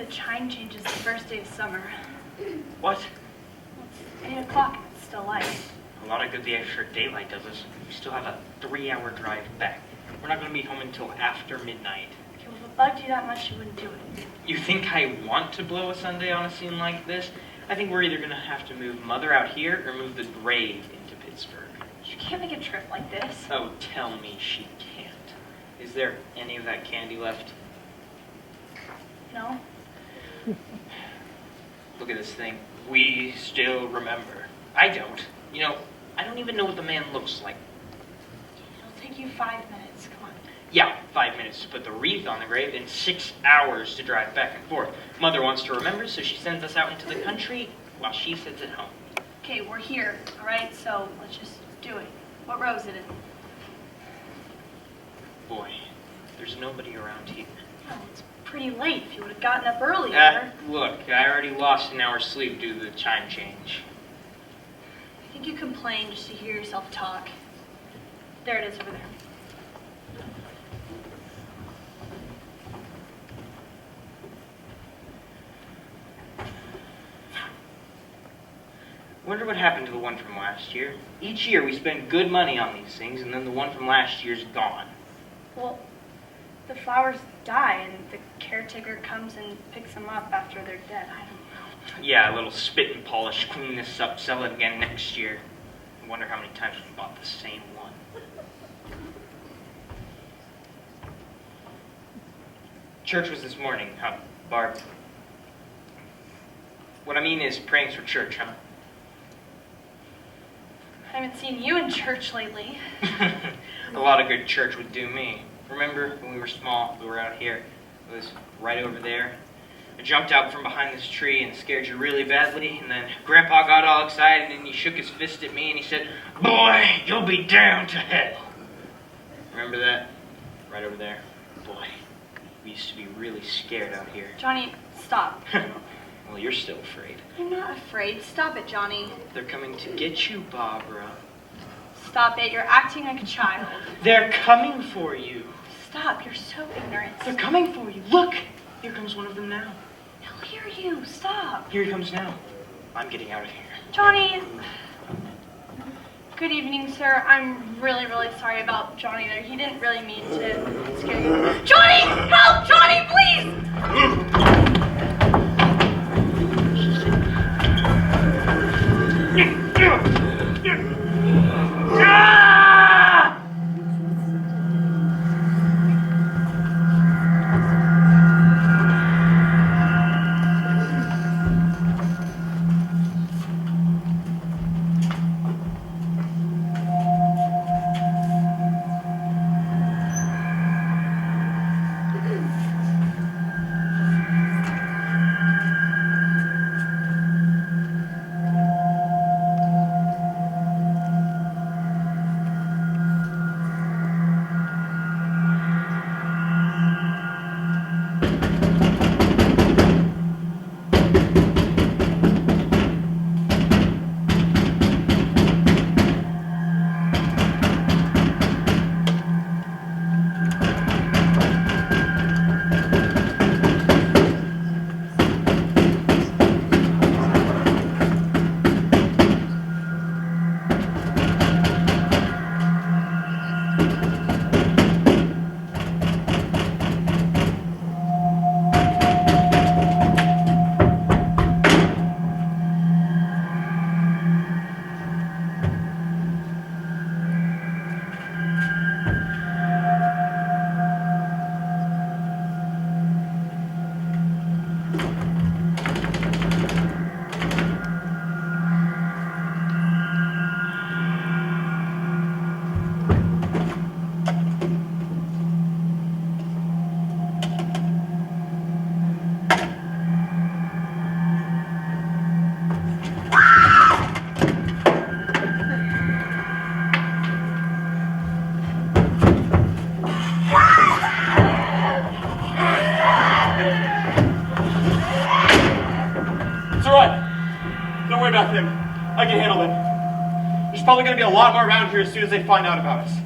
chime changes the first day of summer. What? It's 8 o'clock and it's still light. A lot of good the extra daylight does us. We still have a 3-hour drive back. We're not going to be home until after midnight. Okay, well, if it bugged you that much, you wouldn't do it. You think I want to blow a Sunday on a scene like this? I think we're either going to have to move Mother out here or move the grave into Pittsburgh. You can't make a trip like this. Oh, tell me she can't. Is there any of that candy left? No? Look at this thing. We still remember. I don't. You know, I don't even know what the man looks like. It'll take you 5 minutes. Come on. Yeah, 5 minutes to put the wreath on the grave and 6 hours to drive back and forth. Mother wants to remember, so she sends us out into the country while she sits at home. Okay, we're here, all right? So let's just do it. What row is it in? Boy, there's nobody around here. Oh, it's pretty late. If you would have gotten up earlier. Look, I already lost an hour's sleep due to the chime change. I think you complain just to hear yourself talk. There it is over there. Wonder what happened to the one from last year. Each year we spend good money on these things, and then the one from last year's gone. Well, the flowers die, and the caretaker comes and picks them up after they're dead. I don't know. Yeah, a little spit and polish, clean this up, sell it again next year. I wonder how many times we bought the same one. Church was this morning, huh, Barb? What I mean is praying for church, huh? I haven't seen you in church lately. A lot of good church would do me. Remember when we were small, we were out here. It was right over there. I jumped out from behind this tree and scared you really badly, and then Grandpa got all excited and he shook his fist at me and he said, "Boy, you'll be damned to hell." Remember that? Right over there. Boy, we used to be really scared out here. Johnny, stop. Well, you're still afraid. I'm not afraid. Stop it, Johnny. They're coming to get you, Barbara. Stop it. You're acting like a child. They're coming for you. Stop. You're so ignorant. They're coming for you. Look! Here comes one of them now. He'll hear you. Stop. Here he comes now. I'm getting out of here. Johnny! Good evening, sir. I'm really, really sorry about Johnny there. He didn't really mean to scare you. Johnny! Help! Johnny, please! about him. I can handle him. There's probably going to be a lot more around here as soon as they find out about us.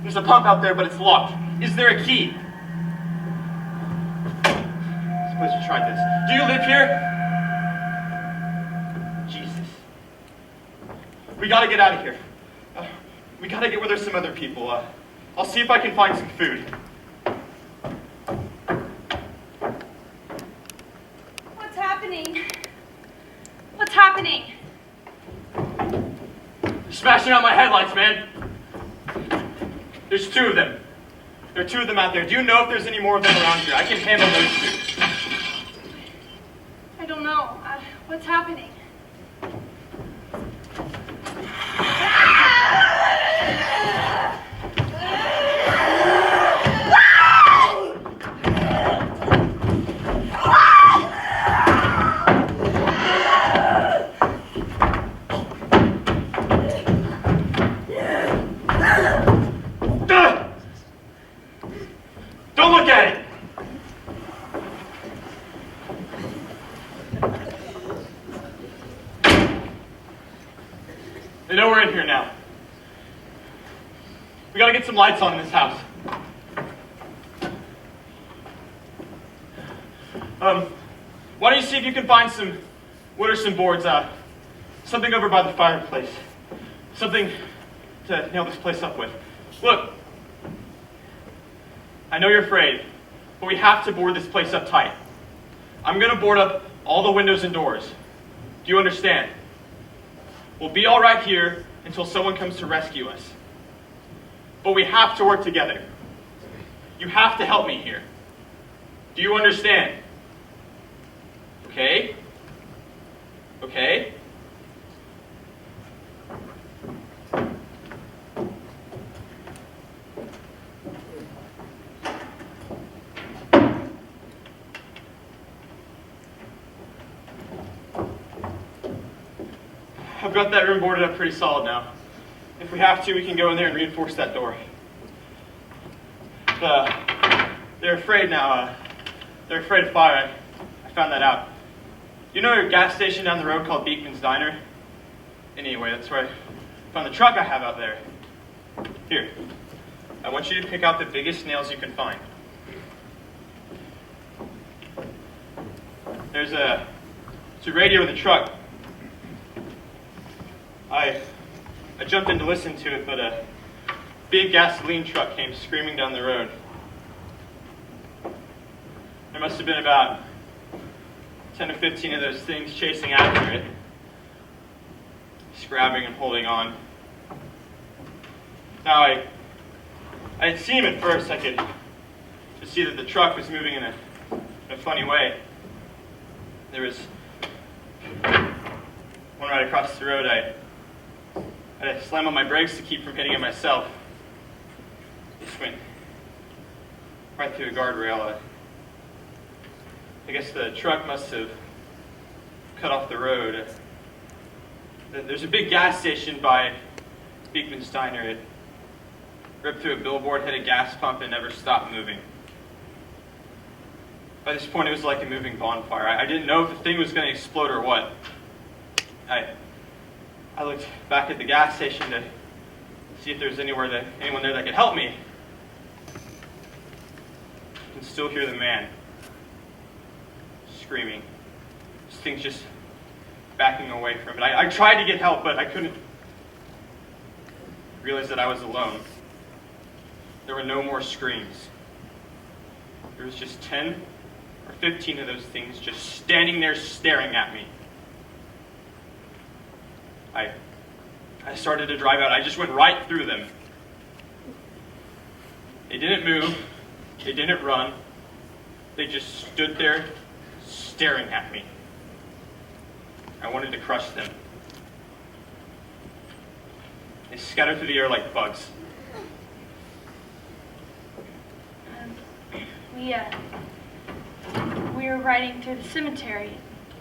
There's a pump out there, but it's locked. Is there a key? Please try this. Do you live here? Jesus. We gotta get out of here. We gotta get where there's some other people. I'll see if I can find some food. What's happening? What's happening? They're smashing out my headlights, man. There's 2 of them. There are 2 of them out there. Do you know if there's any more of them around here? I can handle those 2. I don't know. What's happening? Don't look at it! They know we're in here now. We gotta get some lights on in this house. Why don't you see if you can find some wood or some boards, something over by the fireplace. Something to nail this place up with. Look, I know you're afraid, but we have to board this place up tight. I'm gonna board up all the windows and doors. Do you understand? We'll be all right here until someone comes to rescue us. But we have to work together. You have to help me here. Do you understand? Okay? Okay? I've got that room boarded up pretty solid now. If we have to, we can go in there and reinforce that door. They're afraid now. They're afraid of fire. I found that out. You know a gas station down the road called Beekman's Diner? Anyway, that's where I found the truck I have out there. Here. I want you to pick out the biggest nails you can find. There's a radio in the truck. I jumped in to listen to it, but a big gasoline truck came screaming down the road. There must have been about 10 to 15 of those things chasing after it, just grabbing and holding on. Now, I didn't see him at first. I could just see that the truck was moving in a funny way. There was one right across the road. I had to slam on my brakes to keep from hitting it myself. Just went right through a guardrail. I guess the truck must have cut off the road. There's a big gas station by Beekman's Diner. It ripped through a billboard, hit a gas pump, and never stopped moving. By this point, it was like a moving bonfire. I didn't know if the thing was going to explode or what. I looked back at the gas station to see if there was anyone there that could help me. I can still hear the man screaming. This thing's just backing away from it. I tried to get help, but I couldn't realize that I was alone. There were no more screams. There was just 10 or 15 of those things just standing there staring at me. I started to drive out. I just went right through them. They didn't move. They didn't run. They just stood there staring at me. I wanted to crush them. They scattered through the air like bugs. We were riding through the cemetery,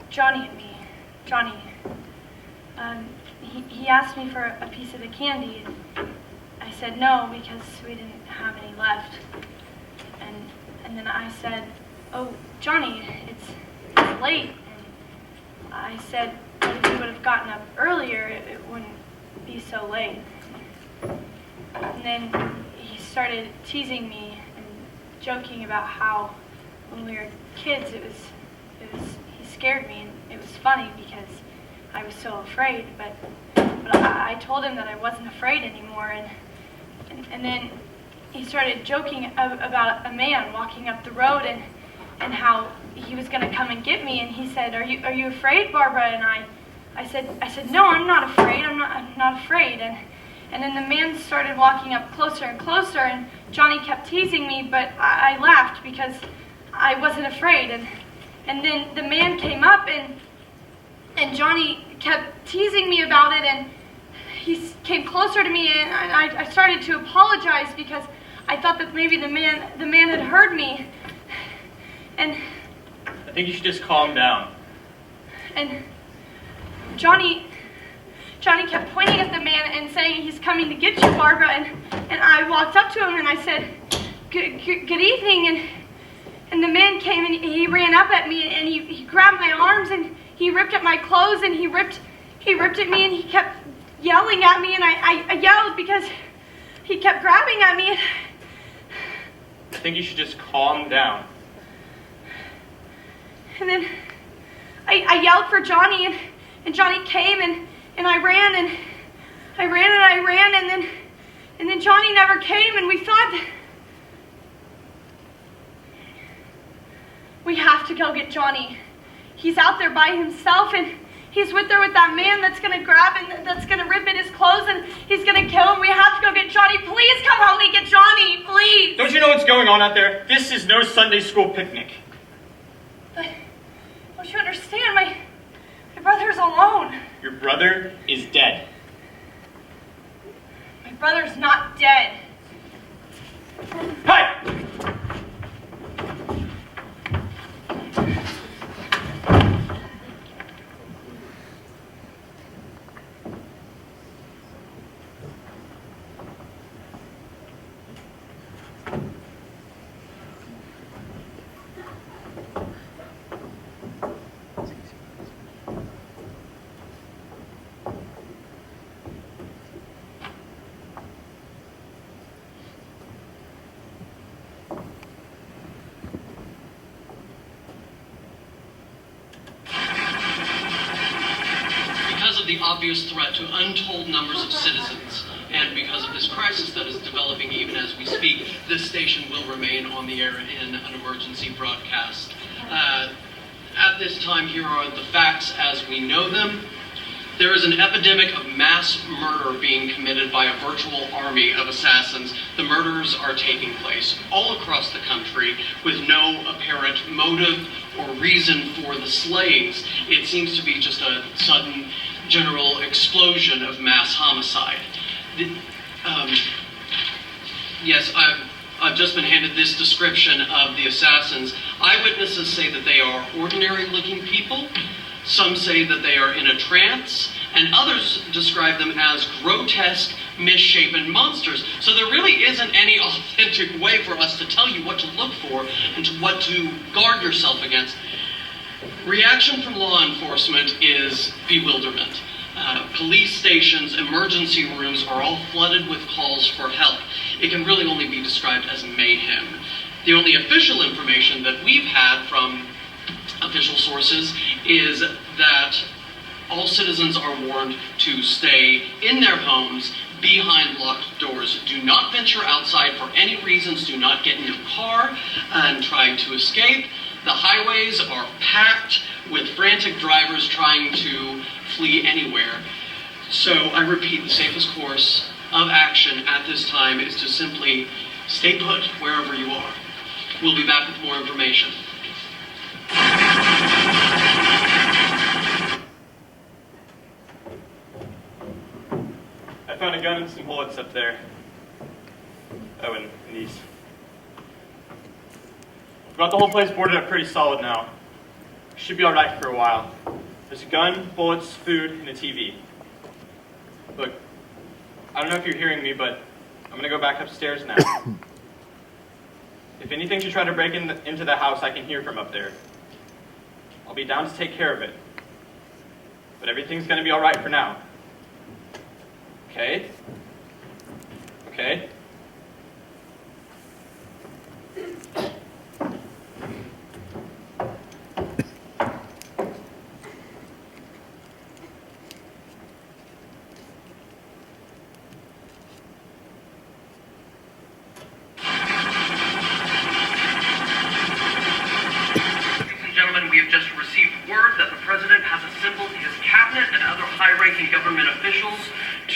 Johnny and me. Johnny, he asked me for a piece of the candy, and I said no because we didn't have any left. And then I said, "Oh, Johnny, it's late." And I said, "What if you would have gotten up earlier? It wouldn't be so late." And then he started teasing me and joking about how when we were kids, he scared me, and it was funny because I was so afraid, but I told him that I wasn't afraid anymore, and then he started joking about a man walking up the road and how he was going to come and get me, and he said, "Are you afraid, Barbara?" And I said, "No, I'm not afraid. I'm not afraid." And then the man started walking up closer and closer, and Johnny kept teasing me, but I laughed because I wasn't afraid. And then the man came up, and Johnny kept teasing me about it, and he came closer to me, and I started to apologize because I thought that maybe the man had heard me. And I think you should just calm down. And Johnny kept pointing at the man and saying, "He's coming to get you, Barbara." And I walked up to him and I said, Good evening." And the man came and he ran up at me and he grabbed my arms and he ripped at my clothes and he ripped at me and he kept yelling at me, and I yelled because he kept grabbing at me. I think you should just calm down. And then I yelled for Johnny, and Johnny came, and I ran, and then Johnny never came, and we thought that we have to go get Johnny. He's out there by himself, and he's with that man that's going to grab and that's going to rip at his clothes, and he's going to kill him. We have to go get Johnny. Please come help me get Johnny, please. Don't you know what's going on out there? This is no Sunday school picnic. But don't you understand? My brother's alone. Your brother is dead. My brother's not dead. Hey! Because of the obvious threat to untold numbers of citizens, and because of this crisis that is developing even as we speak, this station will remain on the air in an emergency broadcast. At this time, here are the facts as we know them. There is an epidemic of mass murder being committed by a virtual army of assassins. The murders are taking place all across the country with no apparent motive or reason for the slayings. It seems to be just a sudden general explosion of mass homicide. Yes, I've just been handed this description of the assassins. Eyewitnesses say that they are ordinary-looking people. Some say that they are in a trance, and others describe them as grotesque, misshapen monsters. So there really isn't any authentic way for us to tell you what to look for and what to guard yourself against. Reaction from law enforcement is bewilderment. Police stations, emergency rooms are all flooded with calls for help. It can really only be described as mayhem. The only official information that we've had from official sources is that all citizens are warned to stay in their homes behind locked doors. Do not venture outside for any reasons. Do not get in your car and try to escape. The highways are packed with frantic drivers trying to flee anywhere. So I repeat, the safest course of action at this time is to simply stay put wherever you are. We'll be back with more information. I found a gun and some bullets up there. Oh, and these. I've got the whole place boarded up pretty solid now. Should be alright for a while. There's a gun, bullets, food, and a TV. Look, I don't know if you're hearing me, but I'm going to go back upstairs now. If anything should try to break into the house, I can hear from up there. I'll be down to take care of it. But everything's going to be alright for now. Okay? Okay?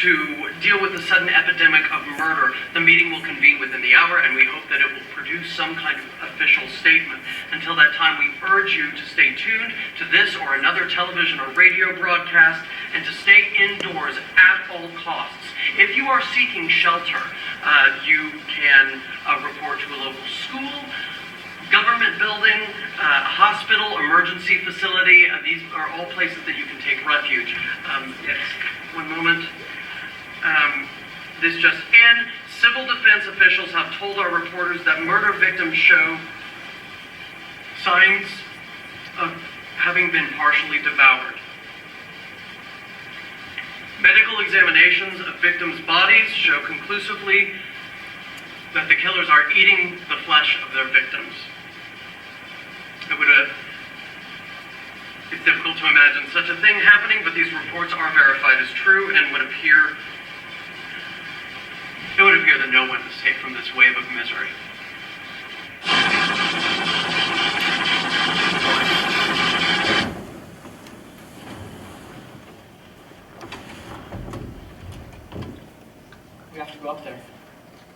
to deal with the sudden epidemic of murder. The meeting will convene within the hour, and we hope that it will produce some kind of official statement. Until that time, we urge you to stay tuned to this or another television or radio broadcast, and to stay indoors at all costs. If you are seeking shelter, you can report to a local school, government building, hospital, emergency facility. These are all places that you can take refuge. Yes, one moment. This just in. Civil defense officials have told our reporters that murder victims show signs of having been partially devoured. Medical examinations of victims' bodies show conclusively that the killers are eating the flesh of their victims. It's difficult to imagine such a thing happening, but these reports are verified as true and it would appear that no one is safe from this wave of misery. We have to go up there.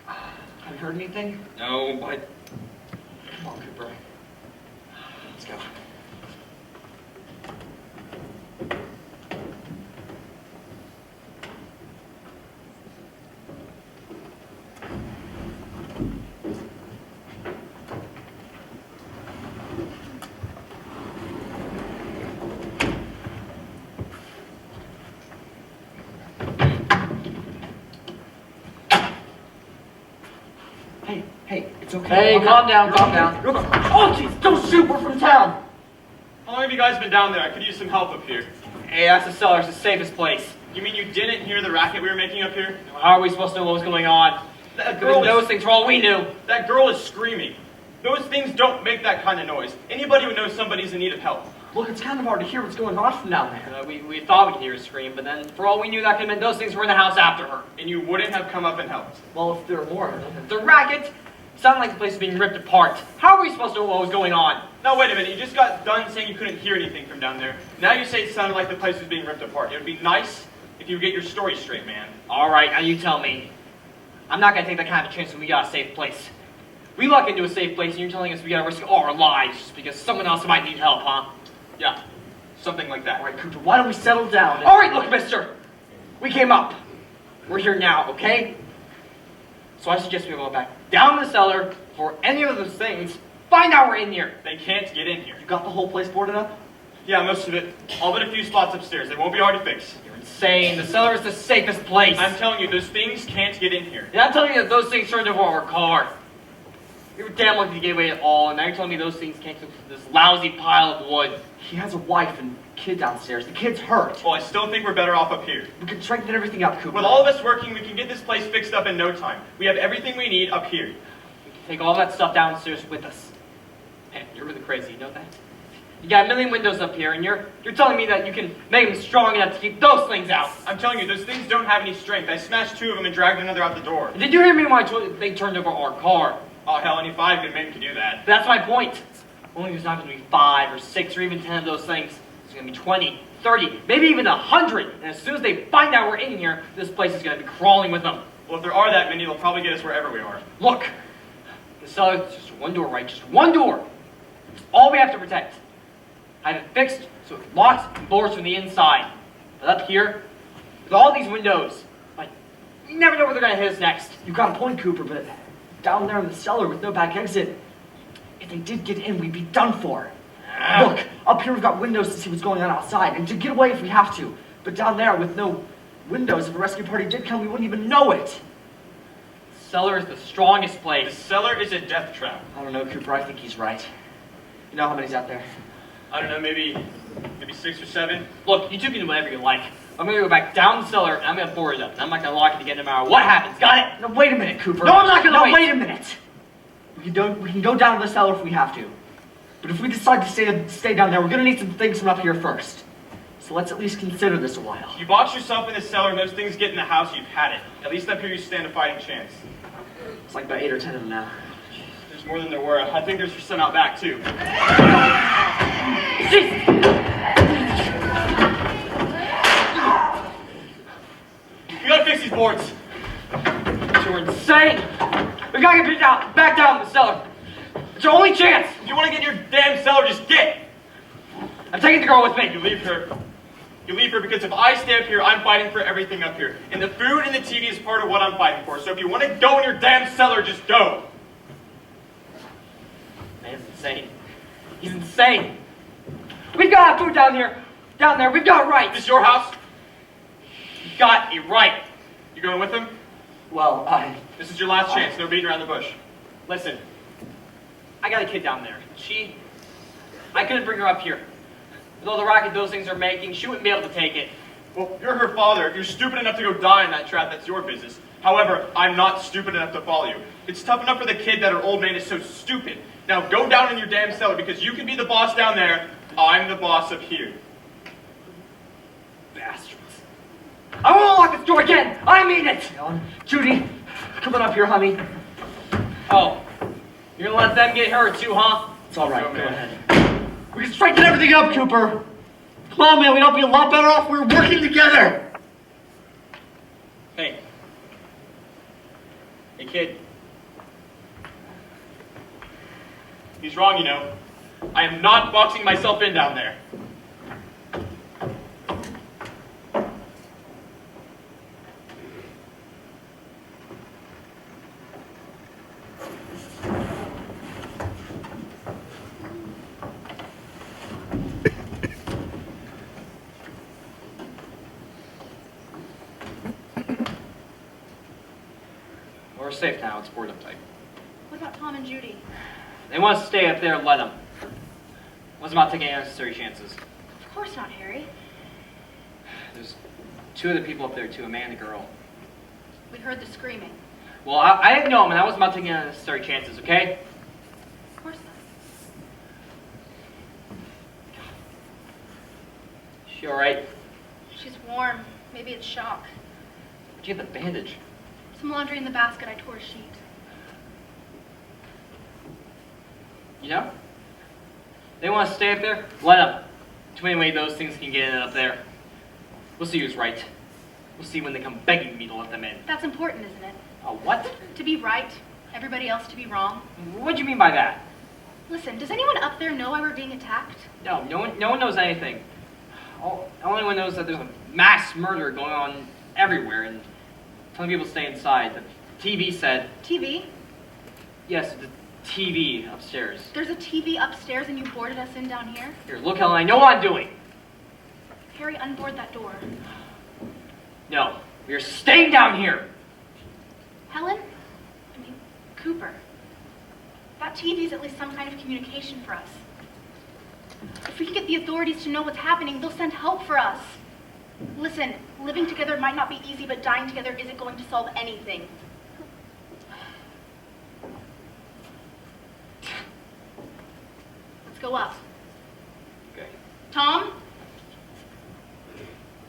Have you heard anything? No, but Come on, Cooper. Let's go. Hey, it's okay. Hey, calm down, calm down. Oh, jeez, don't shoot, we're from town. How long have you guys been down there? I could use some help up here. Hey, that's the cellar. It's the safest place. You mean you didn't hear the racket we were making up here? How are we supposed to know what was going on? That Could have been those things for all we knew. That girl is screaming. Those things don't make that kind of noise. Anybody would know somebody's in need of help. Look, it's kind of hard to hear what's going on from down there. We thought we could hear her scream, but then for all we knew, that could have been those things were in the house after her. And you wouldn't have come up and helped. Well, if there are more of them. The racket sounded like the place was being ripped apart. How are we supposed to know what was going on? Now wait a minute, you just got done saying you couldn't hear anything from down there. Now you say it sounded like the place was being ripped apart. It would be nice if you would get your story straight, man. All right, now you tell me. I'm not going to take that kind of a chance when we got a safe place. We luck into a safe place and you're telling us we got to risk our lives just because someone else might need help, huh? Yeah, something like that. All right, Cooper, why don't we settle down? All right, look, mister. We came up. We're here now, okay? So I suggest we go back down the cellar for any of those things. Find out we're in here. They can't get in here. You got the whole place boarded up? Yeah, most of it. All but a few spots upstairs. They won't be hard to fix. You're insane. The cellar is the safest place. I'm telling you, those things can't get in here. And I'm telling you that those things turned over our car. We were damn lucky to get away at all, and now you're telling me those things can't get through this lousy pile of wood. He has a wife and kid downstairs. The kid's hurt. Well, I still think we're better off up here. We can strengthen everything up, Cooper. With all of us working, we can get this place fixed up in no time. We have everything we need up here. We can take all that stuff downstairs with us. Man, you're really crazy, you know that? You got a million windows up here, and you're telling me that you can make them strong enough to keep those things out. I'm telling you, those things don't have any strength. I smashed 2 of them and dragged another out the door. Did you hear me when I told you they turned over our car? Oh, hell, any 5 good men could do that. That's my point. Only there's not going to be 5 or 6 or even 10 of those things. There's going to be 20, 30, maybe even 100. And as soon as they find out we're in here, this place is going to be crawling with them. Well, if there are that many, they'll probably get us wherever we are. Look, the cellar is just one door, right? Just one door. It's all we have to protect. I have it fixed so it's locked and boards from the inside. But up here, with all these windows, like, you never know where they're going to hit us next. You got a point, Cooper, but down there in the cellar with no back exit, if they did get in, we'd be done for. Look, up here we've got windows to see what's going on outside, and to get away if we have to. But down there with no windows, if a rescue party did come, we wouldn't even know it. The cellar is the strongest The place. cellar is a death trap. I don't know, Cooper, I think he's right. You know how many's out there? I don't know, maybe 6 or 7. Look, you two can do whatever you like. I'm going to go back down the cellar, and I'm going to board it up. And I'm not going to lock it again no matter what happens. Got it? No, wait a minute, Cooper. No, I'm not gonna No, wait. wait a minute. We can go down to the cellar if we have to. But if we decide to stay down there, we're going to need some things from up here first. So let's at least consider this a while. You box yourself in the cellar and those things get in the house, you've had it. At least up here you stand a fighting chance. It's like about 8 or 10 of them now. There's more than there were. I think there's some out back, too. Jesus! You gotta boards. You're insane. We gotta get back down in the cellar. It's our only chance. If you want to get in your damn cellar, just get. I'm taking the girl with me. You leave her. You leave her because if I stay up here, I'm fighting for everything up here. And the food and the TV is part of what I'm fighting for. So if you want to go in your damn cellar, just go. Man's insane. He's insane. We've got to have food down here. Down there. We've got rights. Is this your house? We've got a right. You going with him? Well, This is your last chance. No beating around the bush. Listen. I got a kid down there. I couldn't bring her up here. With all the racket those things are making, she wouldn't be able to take it. Well, you're her father. If you're stupid enough to go die in that trap, that's your business. However, I'm not stupid enough to follow you. It's tough enough for the kid that her old man is so stupid. Now go down in your damn cellar because you can be the boss down there. I'm the boss up here. Bastards. I won't lock this door again. I mean it. Judy, come on up here, honey. Oh, you're gonna let them get hurt too, huh? It's all right. Oh, Go man. ahead. We can straighten everything up, Cooper. Come on, man. We'd all be a lot better off if we were working together. Hey. Hey, kid. He's wrong, you know. I am not boxing myself in down there. We're safe now. It's boarded up tight. What about Tom and Judy? They want us to stay up there. Let them. Wasn't about taking unnecessary chances. Of course not, Harry. There's two other people up there too, a man and a girl. We heard the screaming. Well, I didn't know them, and I wasn't about taking unnecessary chances. Okay? Of course not. She all right? She's warm. Maybe it's shock. Where'd you get the bandage? Some laundry in the basket. I tore a sheet. You know? They want to stay up there? Let them. Too many ways those things can get in up there. We'll see who's right. We'll see when they come begging me to let them in. That's important, isn't it? Oh, what? To be right, everybody else to be wrong. What do you mean by that? Listen, does anyone up there know why we're being attacked? No one knows anything. Only one knows that there's a mass murder going on everywhere, and telling people to stay inside. The TV said... TV? Yes, the TV upstairs. There's a TV upstairs and you boarded us in down here? Here, look, Helen, I know what I'm doing. Harry, unboard that door. No, we are staying down here. Helen? I mean, Cooper. That TV's at least some kind of communication for us. If we can get the authorities to know what's happening, they'll send help for us. Listen, living together might not be easy, but dying together isn't going to solve anything. Let's go up. Okay. Tom?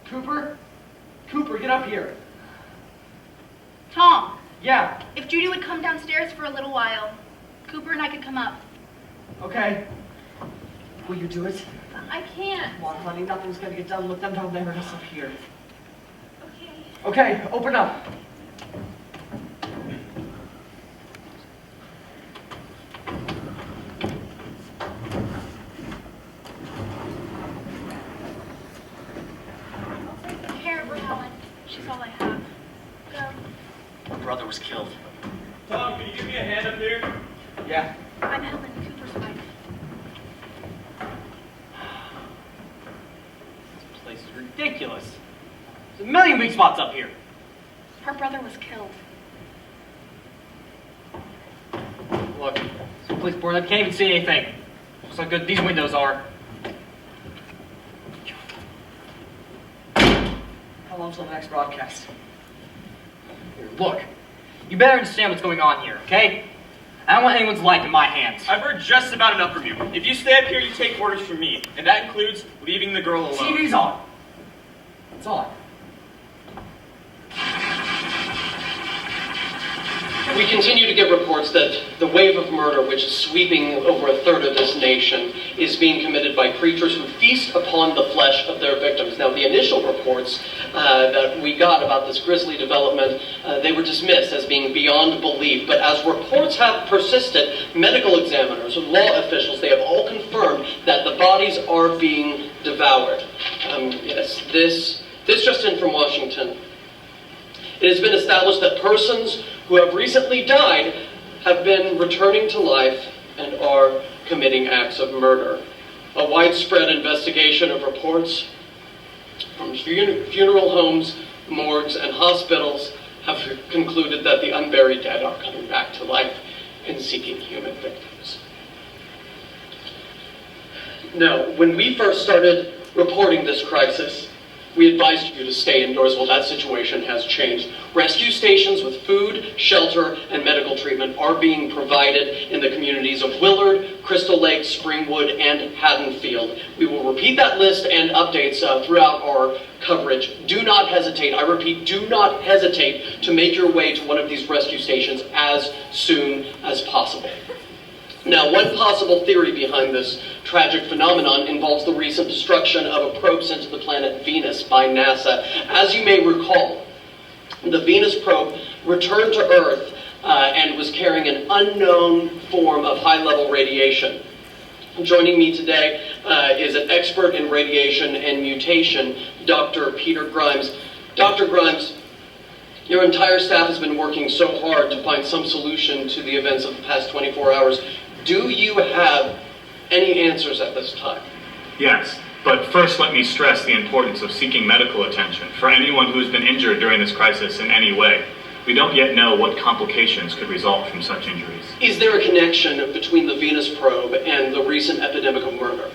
Cooper? Cooper, get up here. Tom, Yeah, if Judy would come downstairs for a little while, Cooper and I could come up. okay. Will you do it? I can't. Come on, honey. Nothing's gonna get done. Let them down there and us up here. Okay. Okay, open up. Take care of her, Helen. She's all I have. Go. My brother was killed. Tom, can you give me a hand up here? Yeah. I'm Helen, Cooper's wife. This place is ridiculous. There's a million weak spots up here. Her brother was killed. Look, this place boarded up. Can't even see anything. Just how good these windows are. How long till the next broadcast? Here, look. You better understand what's going on here, okay? I don't want anyone's life in my hands. I've heard just about enough from you. If you stay up here, you take orders from me. And that includes leaving the girl alone. TV's on. It's on. We continue to get reports that the wave of murder, which is sweeping over a third of this nation, is being committed by creatures who feast upon the flesh of their victims. Now, the initial reports that we got about this grisly development, they were dismissed as being beyond belief. But as reports have persisted, medical examiners, law officials, they have all confirmed that the bodies are being devoured. Yes, this just in from Washington. It has been established that persons who have recently died have been returning to life and are committing acts of murder. A widespread investigation of reports from funeral homes, morgues, and hospitals have concluded that the unburied dead are coming back to life and seeking human victims. Now, when we first started reporting this crisis, we advised you to stay indoors. Well, that situation has changed. Rescue stations with food, shelter, and medical treatment are being provided in the communities of Willard, Crystal Lake, Springwood, and Haddonfield. We will repeat that list and updates throughout our coverage. Do not hesitate. I repeat, do not hesitate to make your way to one of these rescue stations as soon as possible. Now, one possible theory behind this tragic phenomenon involves the recent destruction of a probe sent to the planet Venus by NASA. As you may recall, the Venus probe returned to Earth and was carrying an unknown form of high-level radiation. Joining me today is an expert in radiation and mutation, Dr. Peter Grimes. Dr. Grimes, your entire staff has been working so hard to find some solution to the events of the past 24 hours. Do you have any answers at this time? Yes, but first let me stress the importance of seeking medical attention for anyone who has been injured during this crisis in any way. We don't yet know what complications could result from such injuries. Is there a connection between the Venus probe and the recent epidemic of murder?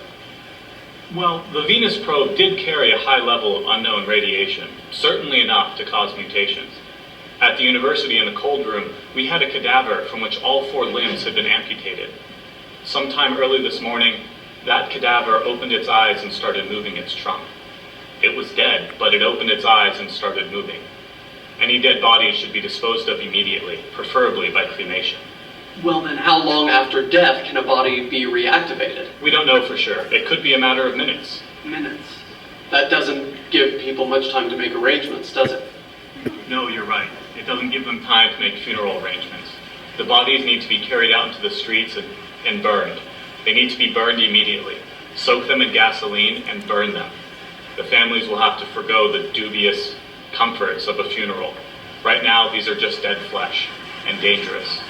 Well, the Venus probe did carry a high level of unknown radiation, certainly enough to cause mutations. At the university in the cold room, we had a cadaver from which all 4 limbs had been amputated. Sometime early this morning, that cadaver opened its eyes and started moving its trunk. It was dead, but it opened its eyes and started moving. Any dead bodies should be disposed of immediately, preferably by cremation. Well, then how long after death can a body be reactivated? We don't know for sure. It could be a matter of minutes. Minutes. That doesn't give people much time to make arrangements, does it? No, you're right. It doesn't give them time to make funeral arrangements. The bodies need to be carried out into the streets and burned. They need to be burned immediately. Soak them in gasoline and burn them. The families will have to forgo the dubious comforts of a funeral. Right now, these are just dead flesh and dangerous.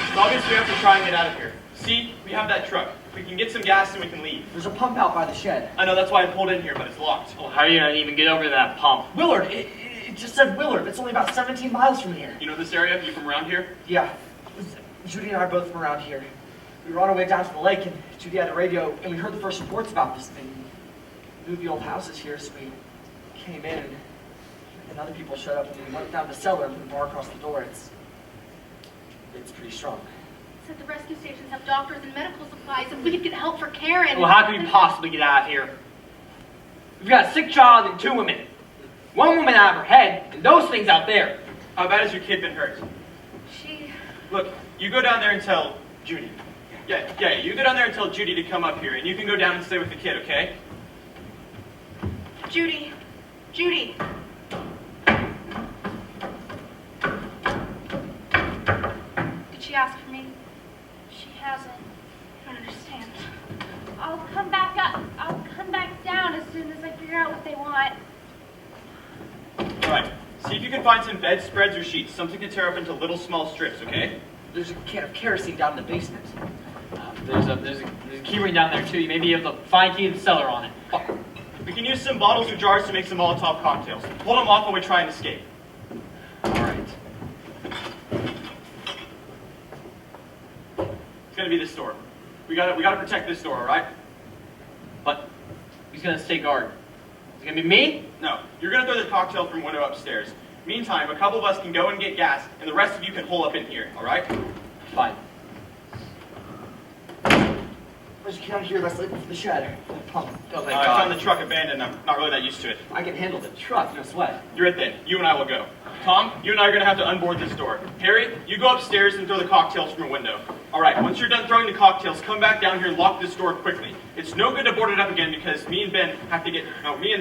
It's obvious we have to try and get out of here. See, we have that truck. We can get some gas and we can leave. There's a pump out by the shed. I know, that's why I pulled in here, but it's locked. Well, how are you going to even get over to that pump? Willard, it just said Willard. It's only about 17 miles from here. You know this area? You from around here? Yeah. Judy and I are both from around here. We were on our way down to the lake, and Judy had a radio, and we heard the first reports about this thing. We moved the old houses here, so we came in, and other people showed up, and we went down the cellar and put the bar across the door. It's pretty strong. Said the rescue stations have doctors and medical supplies, and we could get help for Karen. Well, how can we possibly get out of here? We've got a sick child and 2 women. 1 woman out of her head, and those things out there. How bad has your kid been hurt? She... Look, you go down there and tell Judy. Yeah, you go down there and tell Judy to come up here, and you can go down and stay with the kid, okay? Judy. Did she ask for me? She hasn't. I don't understand. I'll come back up. I'll come back down as soon as I figure out what they want. All right. See if you can find some bedspreads or sheets, something to tear up into little small strips, okay? There's a can of kerosene down in the basement. There's a key ring down there, too. You may be able to find key to the cellar on it. We can use some bottles or jars to make some Molotov cocktails. Hold them off while we try and escape. All right. It's gonna be this door. We gotta protect this door, all right? But who's going to stay guard? Is it going to be me? No, you're gonna throw the cocktail from window upstairs. Meantime, a couple of us can go and get gas, and the rest of you can hole up in here, all right? Fine. Let's get out of here. Let's leave the shed. Pump. Oh, thank I God. found the truck abandoned. I'm not really that used to it. I can handle the truck, no sweat. You're it then. You and I will go. Tom, you and I are going to have to unboard this door. Harry, you go upstairs and throw the cocktails from a window. All right, once you're done throwing the cocktails, come back down here and lock this door quickly. It's no good to board it up again because me and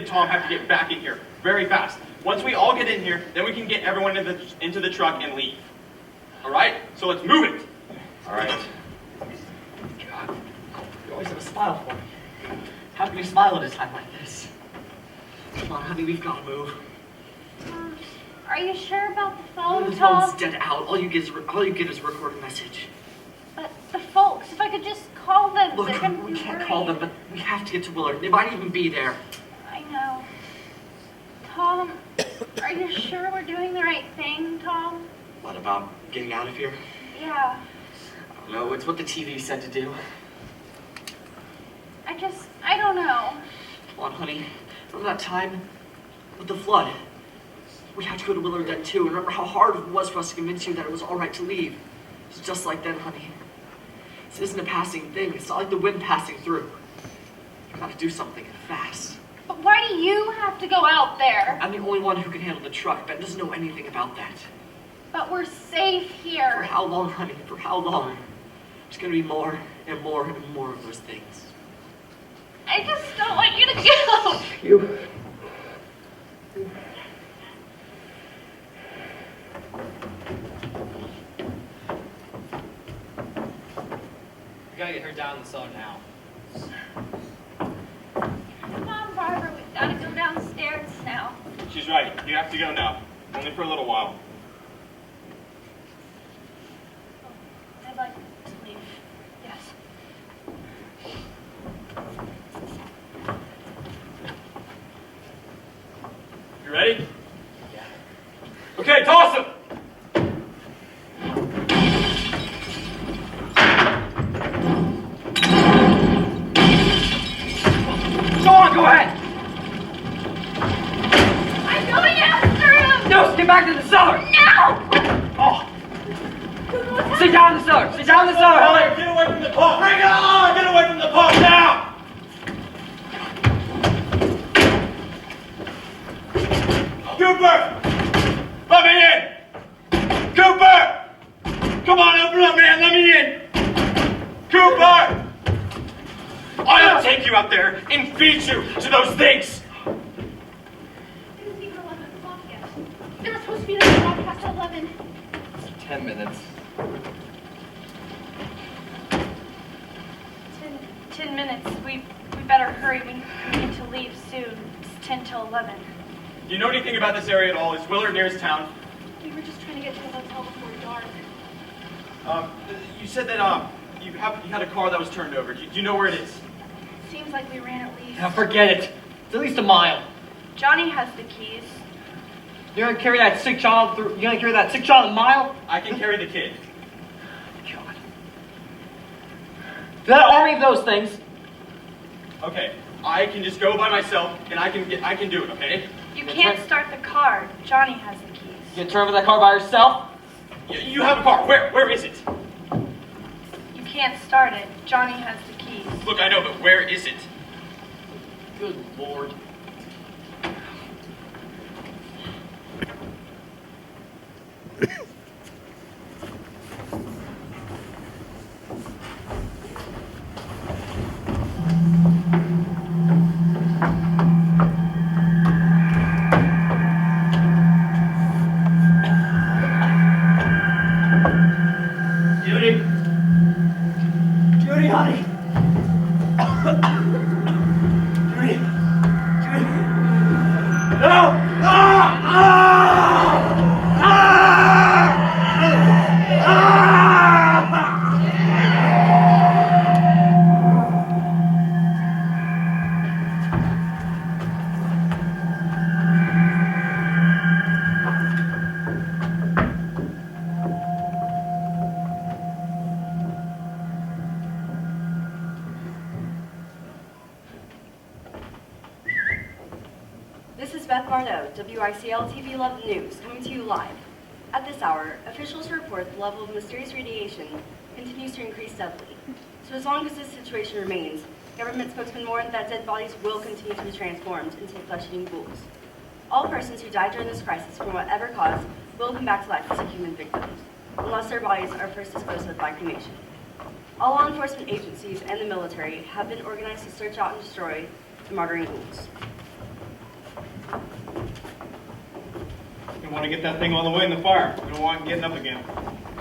Tom have to get back in here very fast. Once we all get in here, then we can get everyone into the truck and leave. All right? So let's move it. All right. God, you always have a smile for me. How can you smile at a time like this? Come on, honey, we've got to move. Are you sure about the The phone, phone's Tom? dead out. All you get is a recorded message. But the folks, if I could just call them, Look, they're gonna we be can't worried. call them, but we have to get to Willard. They might even be there. I know. Tom, are you sure we're doing the right thing, Tom? What about getting out of here? Yeah. I don't know. It's what the TV said to do. I don't know. Come on, honey. Remember that time with the flood? We have to go to Willard then, too. And remember how hard it was for us to convince you that it was all right to leave. It's just like then, honey. This isn't a passing thing. It's not like the wind passing through. You've got to do something fast. But why do you have to go out there? I'm the only one who can handle the truck. Ben doesn't know anything about that. But we're safe For here. how long, honey? For how long? There's going to be more and more and more of those things. I just don't want you to go. You. We gotta get her down in the cellar now. Come on, Barbara, we've got to go downstairs now. She's right. You have to go now. Only for a little while. I'd like to leave. Yes. You ready? Yeah. Okay, toss him! Sean, go ahead! I'm going after him! No, get back to the cellar! No! Oh! Sit down in the cellar! Sit down in the cellar, Helen! Get away from the pump! Bring it on! Get away from the pump now! Cooper! Let me in! Cooper! Come on, open up, man! Let me in! Cooper! I'll take you out there and feed you to those things! It isn't even 11 o'clock yet. They were supposed to be there at 11. 10 minutes. 10 minutes. We better hurry. We need to leave soon. It's 10 till 11. Do you know anything about this area at all? Is Willard nearest town? We were just trying to get to the hotel before dark. You said that you had a car that was turned over. Do you know where it is? Seems like we ran at least. Now forget it. It's at least a mile. Johnny has the keys. You're gonna carry that sick child through. You're gonna carry that sick child a mile? I can carry the kid. God. That army of those things. Okay, I can just go by myself, and I can do it. Okay? You can't start the car. Johnny has the keys. You gonna turn over that car by yourself? You have a car. Where is it? You can't start it. Johnny has the keys. Look, I know, but where is it? Good Lord. Judy, honey! Judy! No! This is Beth Marno, WICL TV 11 News, coming to you live. At this hour, officials report the level of mysterious radiation continues to increase steadily. So So as long as this situation remains, government spokesman warned that dead bodies will continue to be transformed into flesh-eating ghouls. All persons who died during this crisis from whatever cause will come back to life as human victims, unless their bodies are first disposed of by cremation. All law enforcement agencies and the military have been organized to search out and destroy the murdering ghouls. We want to get that thing all the way in the fire. We don't want it getting up again.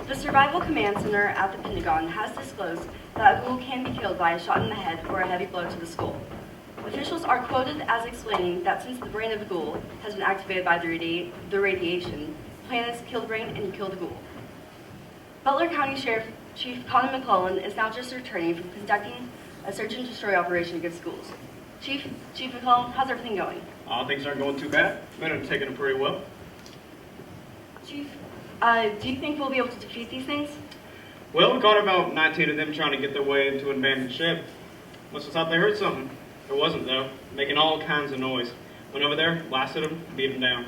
The Survival Command Center at the Pentagon has disclosed that a ghoul can be killed by a shot in the head or a heavy blow to the skull. Officials are quoted as explaining that since the brain of the ghoul has been activated by the radiation, the plan is to kill the brain and kill the ghoul. Butler County Sheriff Chief Colin McClellan is now just returning from conducting a search and destroy operation against ghouls. Chief McClellan, how's everything going? Things aren't going too bad. Men are taking it pretty well. Chief, do you think we'll be able to defeat these things? Well, we caught about 19 of them trying to get their way into an abandoned ship. Must have thought they heard something. There wasn't, though. Making all kinds of noise. Went over there, blasted them, beat them down.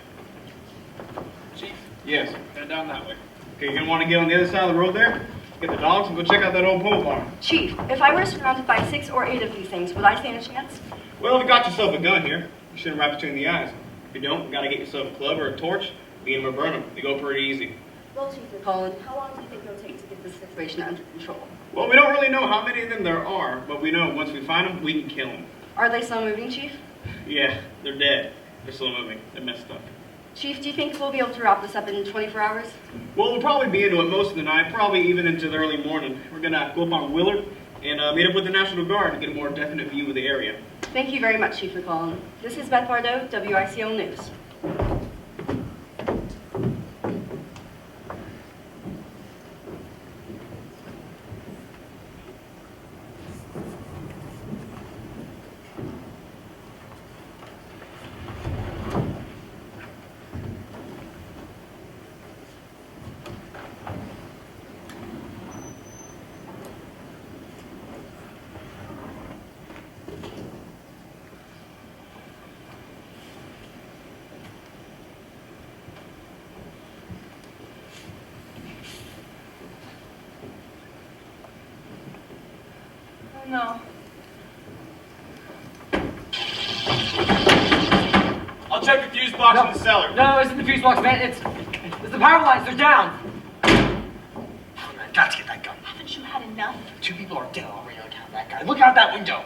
Chief, Yes. head down that way. Okay, you're going to want to get on the other side of the road there, get the dogs, and go check out that old pole barn. Chief, if I were surrounded by 6 or 8 of these things, would I stand a chance? Well, if you got yourself a gun here, you shoot 'em right between the eyes. If you don't, you got to get yourself a club or a torch, beat 'em or burn 'em. They go pretty easy. Well, Chief McClellan, how long do you think it'll take to get this situation under control? Well, we don't really know how many of them there are, but we know once we find them, we can kill them. Are they slow moving, Chief? Yeah, they're dead. They're slow moving. They're messed up. Chief, do you think we'll be able to wrap this up in 24 hours? Well, we'll probably be into it most of the night, probably even into the early morning. We're going to go up on Willard and meet up with the National Guard to get a more definite view of the area. Thank you very much, Chief McClellan. This is Beth Bardo, WICL News. No. I'll check the fuse box in the cellar. No, it's in the fuse box, man. It's the power lines. They're down. I got to get that gun. Haven't you had enough? 2 people are dead already on account of that guy. Look out that window.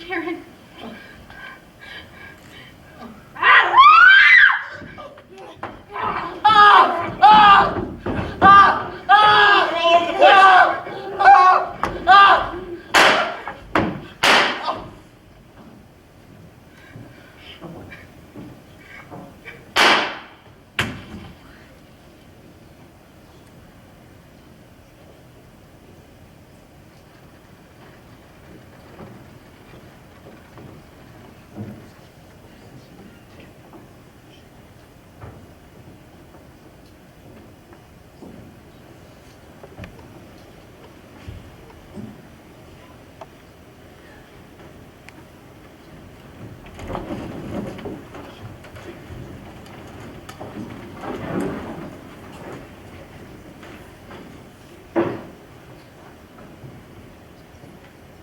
Karen.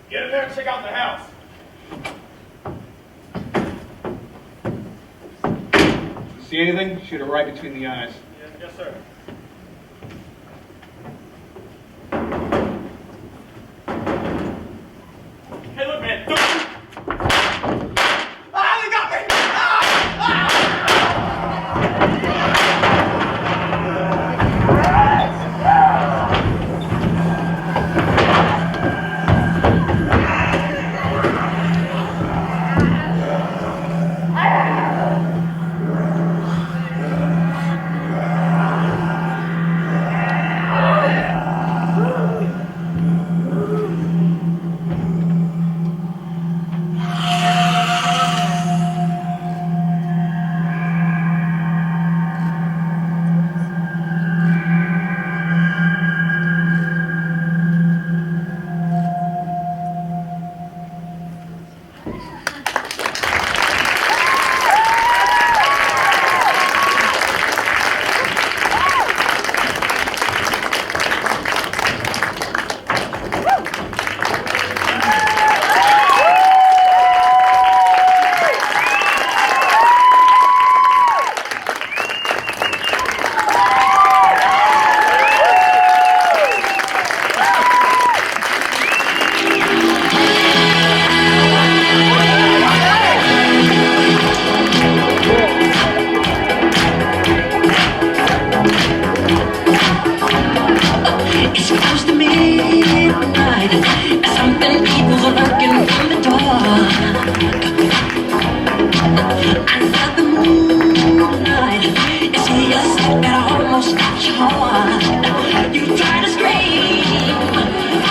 Get in there and check out the house. See anything? Shoot it right between the eyes. Yes, sir. Hey, look, man. Don't... Ah, they got me! It's close to midnight. Something evil's lurking on the door. Under the moonlight, it's just that almost stops your heart. You try to scream,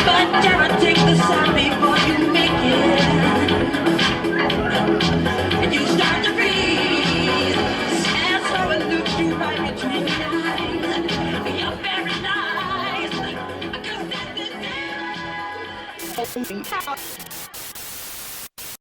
but terror takes the sound before you make it. And you start to freeze, and so it looks you right between your eyes. You're paralyzed. 'Cause this is